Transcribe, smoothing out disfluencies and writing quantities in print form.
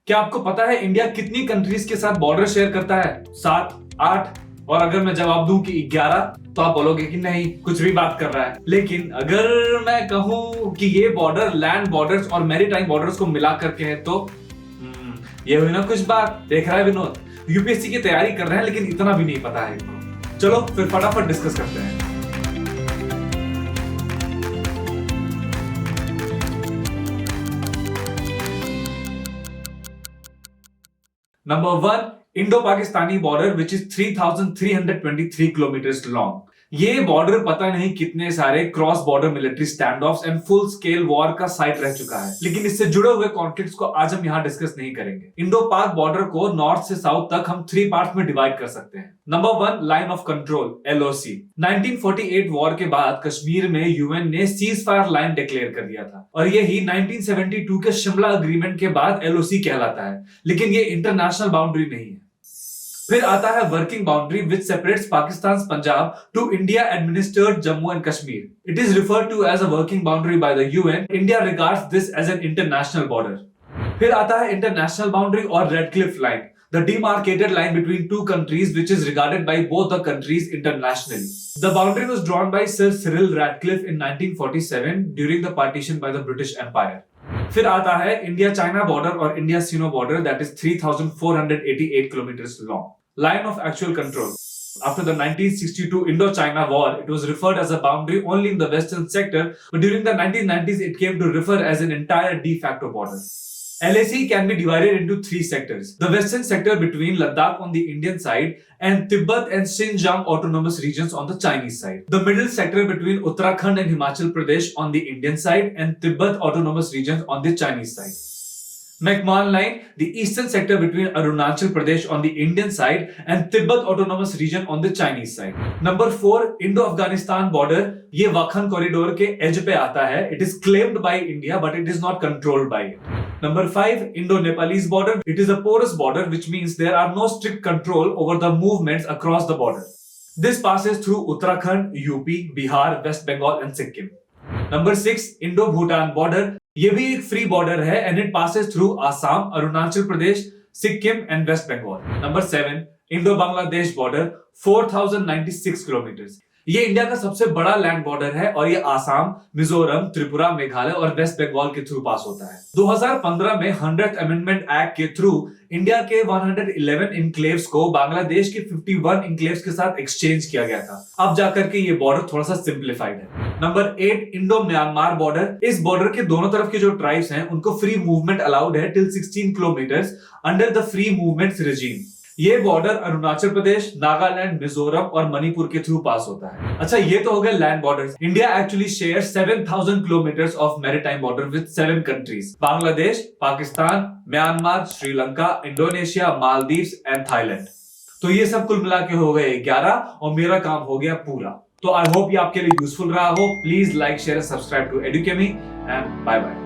क्या आपको पता है इंडिया कितनी कंट्रीज के साथ बॉर्डर शेयर करता है? 7, 8? और अगर मैं जवाब दूं कि 11 तो आप बोलोगे कि नहीं, कुछ भी बात कर रहा है। लेकिन अगर मैं कहूं कि ये बॉर्डर लैंड बॉर्डर्स और मैरीटाइम बॉर्डर्स को मिला करके है तो ये हुई ना कुछ बात। देख रहा है विनोद, यूपीएससी की तैयारी कर रहे हैं लेकिन इतना भी नहीं पता है इनको। चलो फिर फटाफट डिस्कस करते हैं। Number 1, Indo Pakistani border which is 3,323 kilometre long. ये बॉर्डर पता नहीं कितने सारे cross border military stand offs and full scale war का साइट रह चुका है, लेकिन इससे जुड़े हुए कॉन्फ्लिक्ट्स को आज हम यहाँ डिस्कस नहीं करेंगे। इंडो पाक बॉर्डर को नॉर्थ से साउथ तक हम 3 पार्ट्स में डिवाइड कर सकते हैं। Number 1, line of control LOC। 1948 war के बाद कश्मीर में यूएन ने सीज फायर लाइन डिक्लेयर कर दिया था और यही 1972 के शिमला अग्रीमेंट के बाद LOC कहलाता है, लेकिन ये इंटरनेशनल बाउंड्री नहीं है। फिर आता है working boundary which separates Pakistan Punjab to India administered Jammu and Kashmir. It is referred to as a working boundary by the UN. India regards this as an international border. फिर आता है इंटरनेशनल बाउंड्री और Radcliffe line, the demarcated line between two countries which is regarded by both the countries internationally. The boundary was drawn by Sir Cyril Radcliffe in 1947 during the partition by the British Empire. फिर आता है India China border और India Sino border that is 3,488 kilometres long. Line of actual control. After the 1962 Indo-China War, it was referred as a boundary only in the western sector, but during the 1990s it came to refer as an entire de facto border. LAC can be divided into 3 sectors. The western sector between Ladakh on the Indian side and Tibet and Xinjiang autonomous regions on the Chinese side. The middle sector between Uttarakhand and Himachal Pradesh on the Indian side and Tibet autonomous regions on the Chinese side. McMahon Line, the eastern sector between Arunachal Pradesh on the Indian side and Tibet autonomous region on the Chinese side. Number 4, Indo-Afghanistan border. ये वाखन corridor के as पे आता है। It is claimed by India but it is not controlled by it. Number 5, Indo-Nepalese border. It is a porous border which means there are no strict control over the movements across the border. This passes through Uttarakhand, UP, Bihar, West Bengal and Sikkim. Number 6, Indo-Bhutan border. ये भी एक free border है and it passes through Assam, Arunachal Pradesh, Sikkim and West Bengal. Number 7, Indo Bangladesh border 4,096 kilometre. ये India का सबसे बड़ा land border है और ये आसाम, मिजोरम, त्रिपुरा, मेघालय और वेस्ट बंगाल के थ्रू पास होता है। 2015 में 100th अमेंडमेंट एक्ट के थ्रू इंडिया के 111 इनक्लेव्स को बांग्लादेश के 51 इनक्लेव्स के साथ एक्सचेंज किया गया था। अब जाकर के ये बॉर्डर थोड़ा सा सिंप्लीफाइड है। Number 8, Indo Myanmar border. इस बॉर्डर के दोनों तरफ के जो ट्राइब्स हैं उनको फ्री मूवमेंट अलाउड है till 16 kilometre under the free movement regime. ये बॉर्डर अरुणाचल प्रदेश, नागालैंड, मिजोरम और मणिपुर के थ्रू पास होता है। अच्छा, ये तो हो गए land borders. India actually share 7,000 kilometre of maritime border with 7 countries, Bangladesh, Pakistan, Myanmar, Sri Lanka, Indonesia, Maldives and Thailand. तो ये सब कुल मिला के हो गए 11 और मेरा काम हो गया पूरा। तो आई होप ये आपके लिए यूजफुल रहा हो। Please like, share, subscribe to Edukemy and bye bye.